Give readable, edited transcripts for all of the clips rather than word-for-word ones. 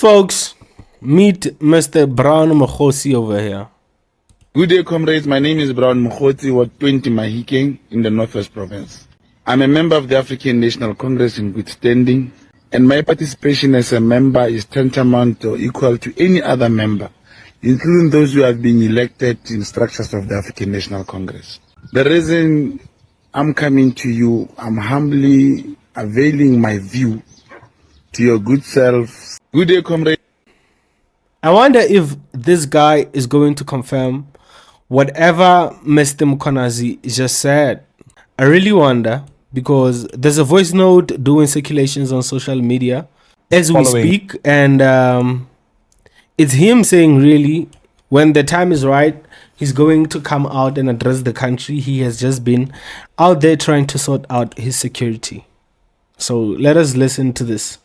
Folks, meet Mr. Brown Mogotsi over here. Good day, comrades. My name is Brown Mogotsi, Ward 20 Mahikeng in the Northwest Province. I'm a member of the African National Congress in good standing, and my participation as a member is tantamount or equal to any other member, including those who have been elected in structures of the African National Congress. The reason I'm coming to you, I'm humbly availing my view to your good self. Good day, comrade. I wonder if this guy is going to confirm whatever Mr. Mkhwanazi just said. I really wonder, because there's a voice note doing circulations on social media as we speak, and it's him saying, really, when the time is right, he's going to come out and address the country. He has just been out there trying to sort out his security. So let us listen to this.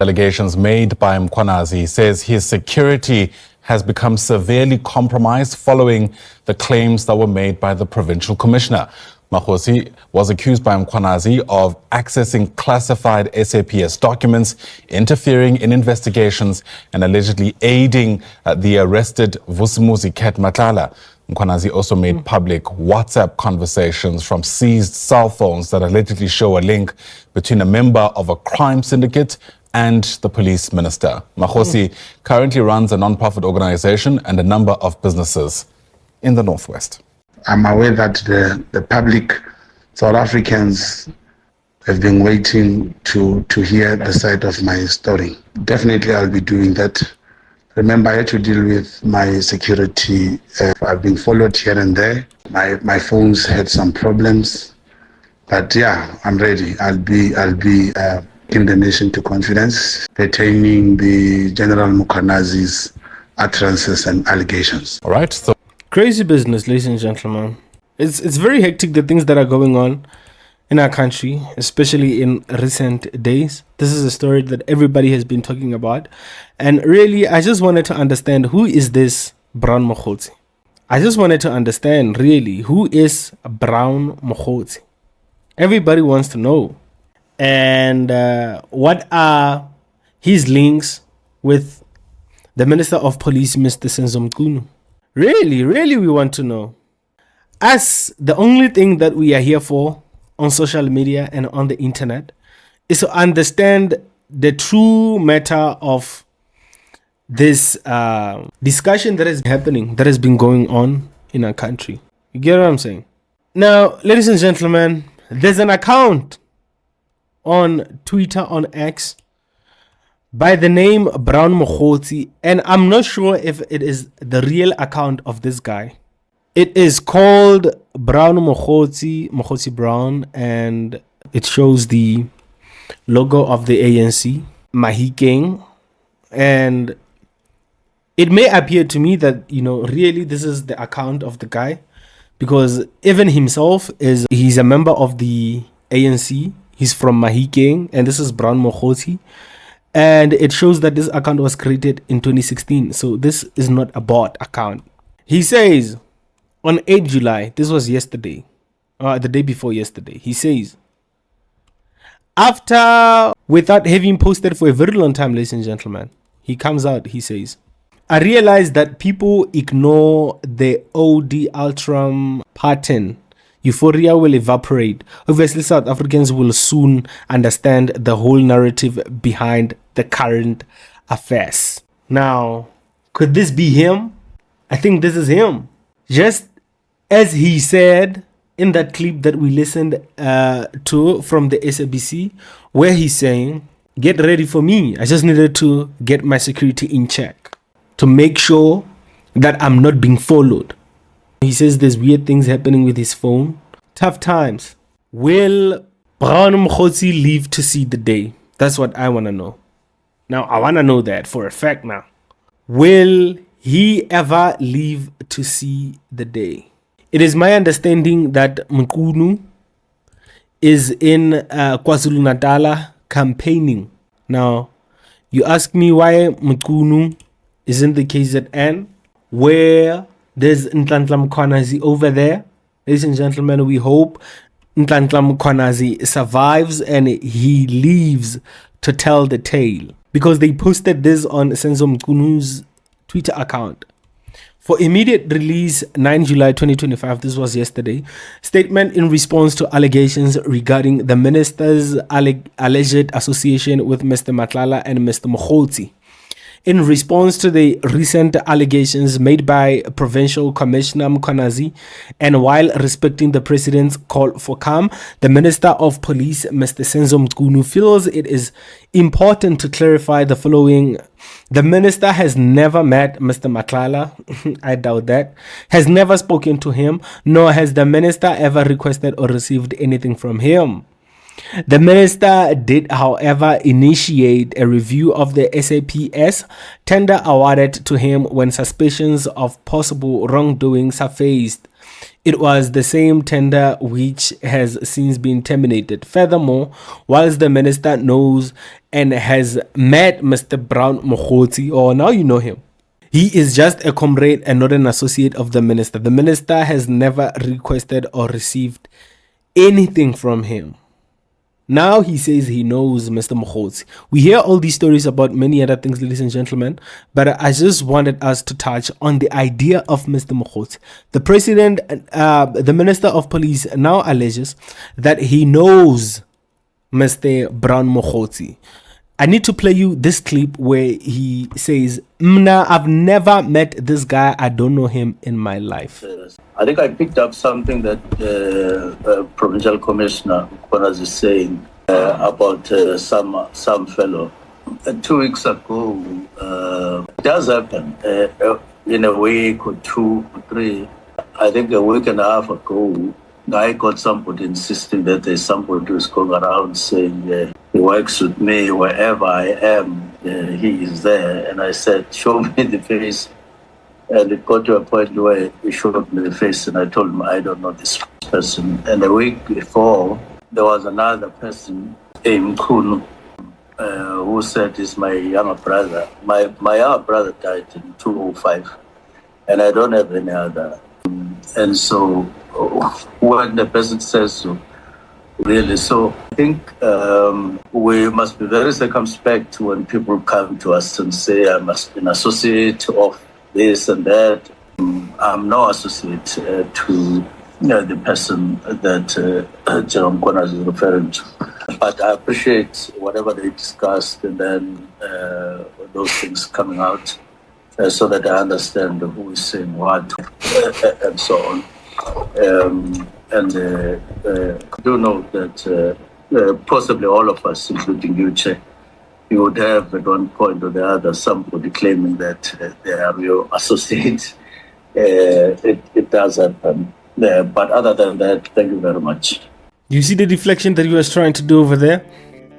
Allegations made by Mkhwanazi says his security has become severely compromised following the claims that were made by the provincial commissioner. Mogotsi was accused by Mkhwanazi of accessing classified SAPS documents, interfering in investigations, and allegedly aiding the arrested Vusimuzi Ket Matlala. Mkhwanazi also made public WhatsApp conversations from seized cell phones that allegedly show a link between a member of a crime syndicate and the police minister. Mogotsi currently runs a non-profit organization and a number of businesses in the Northwest. I'm aware that the public, South Africans, have been waiting to hear the side of my story. Definitely I'll be doing that. Remember, I had to deal with my security. I've been followed here and there. My phones had some problems, but yeah, I'm ready. I'll be in the nation to confidence pertaining the General Mkhwanazi's utterances and allegations. All right. So crazy business, ladies and gentlemen. It's very hectic, the things that are going on in our country, especially in recent days. This is a story that everybody has been talking about. And really, I just wanted to understand, who is this Brown Mogotsi? I just wanted to understand, really, who is Brown Mogotsi? Everybody wants to know. And what are his links with the Minister of Police, Mr. Senzo Mchunu? Really, we want to know. As the only thing that we are here for on social media and on the internet is to understand the true matter of this discussion that is happening, that has been going on in our country. You get what I'm saying? Now, ladies and gentlemen, there's an account on Twitter, on X, by the name Brown Mogotsi, and I'm not sure if it is the real account of this guy. It is called Brown Mogotsi Brown, and it shows the logo of the ANC, Mahikeng, and it may appear to me that, really this is the account of the guy, because even himself he's a member of the ANC. He's from Mahikeng, and this is Brown Mogotsi. And it shows that this account was created in 2016. So this is not a bot account. He says on 8 July, this was yesterday, the day before yesterday, he says, without having posted for a very long time, ladies and gentlemen, he comes out, he says, I realize that people ignore the OD Ultram pattern. Euphoria will evaporate. Obviously, South Africans will soon understand the whole narrative behind the current affairs. Now, could this be him? I think this is him. Just as he said in that clip that we listened to from the SABC, where he's saying, get ready for me. I just needed to get my security in check to make sure that I'm not being followed. He says there's weird things happening with his phone. Tough times. Will Brown Mogotsi live to see the day? That's what I want to know. Now, I want to know that for a fact now. Will he ever live to see the day? It is my understanding that Mchunu is in KwaZulu-Natal campaigning. Now, you ask me why Mchunu is in the KZN, where there's Nhlanhla Mkhwanazi over there. Ladies and gentlemen, we hope Nhlanhla Mkhwanazi survives and he lives to tell the tale. because they posted this on Senzo Mkhwanazi's Twitter account. For immediate release, 9 July 2025, this was yesterday, statement in response to allegations regarding the minister's alleged association with Mr. Matlala and Mr. Mogotsi. In response to the recent allegations made by Provincial Commissioner Mkhwanazi, and while respecting the President's call for calm, the Minister of Police, Mr. Senzo Mkhwanazi, feels it is important to clarify the following. The Minister has never met Mr. Matlala, I doubt that, has never spoken to him, nor has the Minister ever requested or received anything from him. The minister did, however, initiate a review of the SAPS tender awarded to him when suspicions of possible wrongdoing surfaced. It was the same tender which has since been terminated. Furthermore, whilst the minister knows and has met Mr. Brown Mogotsi, or now you know him, he is just a comrade and not an associate of the minister. The minister has never requested or received anything from him. Now he says he knows Mr. Mogotsi. We hear all these stories about many other things, ladies and gentlemen, but I just wanted us to touch on the idea of Mr. Mogotsi. The president, the Minister of Police now alleges that he knows Mr. Brown Mogotsi. I need to play you this clip where he says, Mna, I've never met this guy. I don't know him in my life. I think I picked up something that Provincial Commissioner Mkhwanazi is saying about some fellow. 2 weeks ago, it does happen in a week or 2 or 3. I think a week and a half ago, I got somebody insisting that there's somebody who's going around saying he works with me wherever I am. He is there. And I said, show me the face. And it got to a point where he showed me the face, and I told him, I don't know this person. And a week before, there was another person, Mkhunu, who said he's my younger brother. My younger brother died in 2005, and I don't have any other. And so when the person says so, really, so I think we must be very circumspect when people come to us and say, I must be an associate of this and that. I'm no associate to the person that General Mkhwanazi is referring to. But I appreciate whatever they discussed and then those things coming out so that I understand who is saying what and so on. I do know that possibly all of us, including you, Che, you would have at one point or the other somebody claiming that they are your associates. It does happen. But other than that, thank you very much. You see the deflection that he was trying to do over there?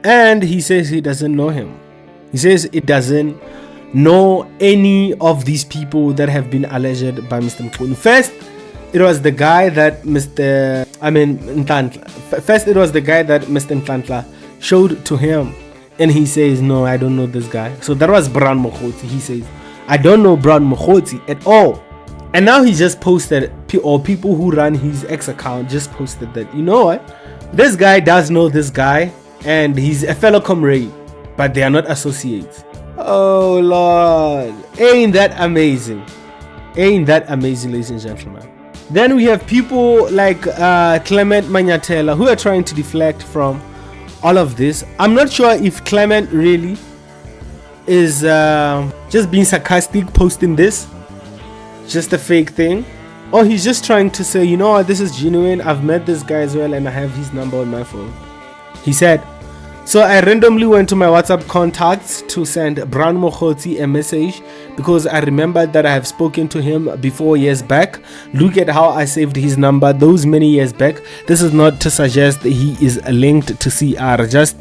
And he says he doesn't know him. He says it doesn't know any of these people that have been alleged by Mr. Mkhwanazi. First, it was the guy that Mr. Mkhwanazi showed to him. And he says, no, I don't know this guy. So that was Brown Mogotsi. He says, I don't know Brown Mogotsi at all. And now he just posted, or people who run his ex account just posted that, you know what? This guy does know this guy and he's a fellow comrade, but they are not associates. Oh, Lord. Ain't that amazing? Ain't that amazing, ladies and gentlemen? Then we have people like Clement Manyatela who are trying to deflect from all of this. I'm not sure if Clement really is just being sarcastic posting this, just a fake thing, or he's just trying to say, you know what, this is genuine, I've met this guy as well and I have his number on my phone. He said, so I randomly went to my WhatsApp contacts to send Brown Mogotsi a message because I remembered that I have spoken to him before years back. Look at how I saved his number those many years back. This is not to suggest that he is linked to CR, just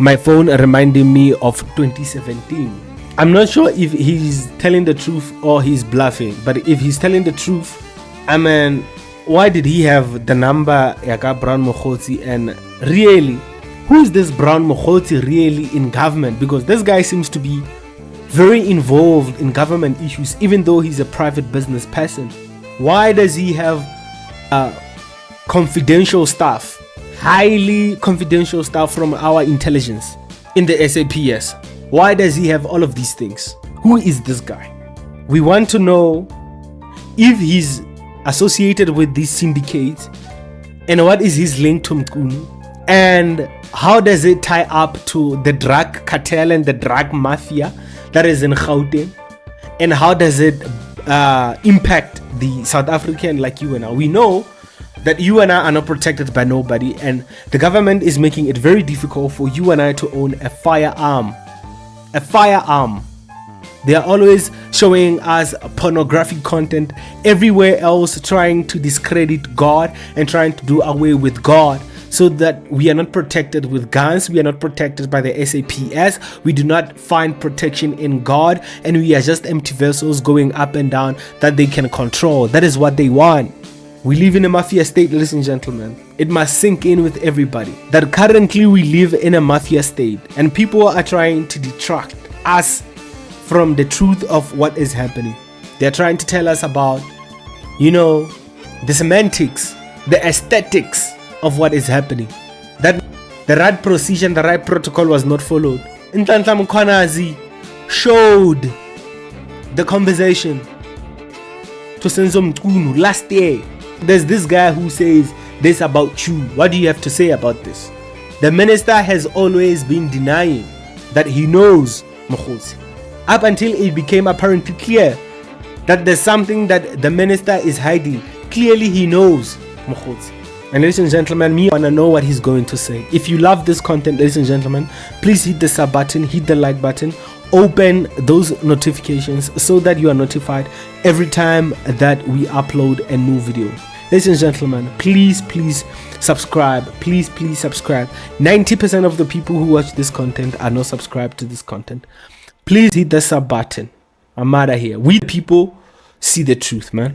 my phone reminding me of 2017. I'm not sure if he's telling the truth or he's bluffing, but if he's telling the truth, I mean, why did he have the number Yaka Brown Mogotsi? And really, who is this Brown Mogotsi really in government? Because this guy seems to be very involved in government issues, even though he's a private business person. Why does he have confidential stuff, highly confidential stuff from our intelligence in the SAPS? Why does he have all of these things? Who is this guy? We want to know if he's associated with these syndicates and what is his link to Mkhunu, and how does it tie up to the drug cartel and the drug mafia that is in Gauteng, and how does it impact the South African like you and I? We know that you and I are not protected by nobody, and the government is making it very difficult for you and I to own a firearm. A firearm. They are always showing us pornographic content everywhere else, trying to discredit God and trying to do away with God, so that we are not protected with guns. We are not protected by the SAPS. We do not find protection in God, and we are just empty vessels going up and down that they can control. That is what they want. We live in a mafia state, ladies and gentlemen. It must sink in with everybody that currently we live in a mafia state, and people are trying to detract us from the truth of what is happening. They're trying to tell us about, the semantics, the aesthetics of what is happening. That the right procedure, the right protocol was not followed. Mkhwanazi showed the conversation to Senzo Mkhunu last year. There's this guy who says this about you. What do you have to say about this? The minister has always been denying that he knows Mogotsi, up until it became apparently clear that there's something that the minister is hiding. Clearly he knows Mogotsi. And ladies and gentlemen, me wanna know what he's going to say. If you love this content, ladies and gentlemen, please hit the sub button, hit the like button, open those notifications so that you are notified every time that we upload a new video. Ladies and gentlemen, please subscribe. Please subscribe. 90% of the people who watch this content are not subscribed to this content. Please hit the sub button. I'm out of here. We people see the truth, man.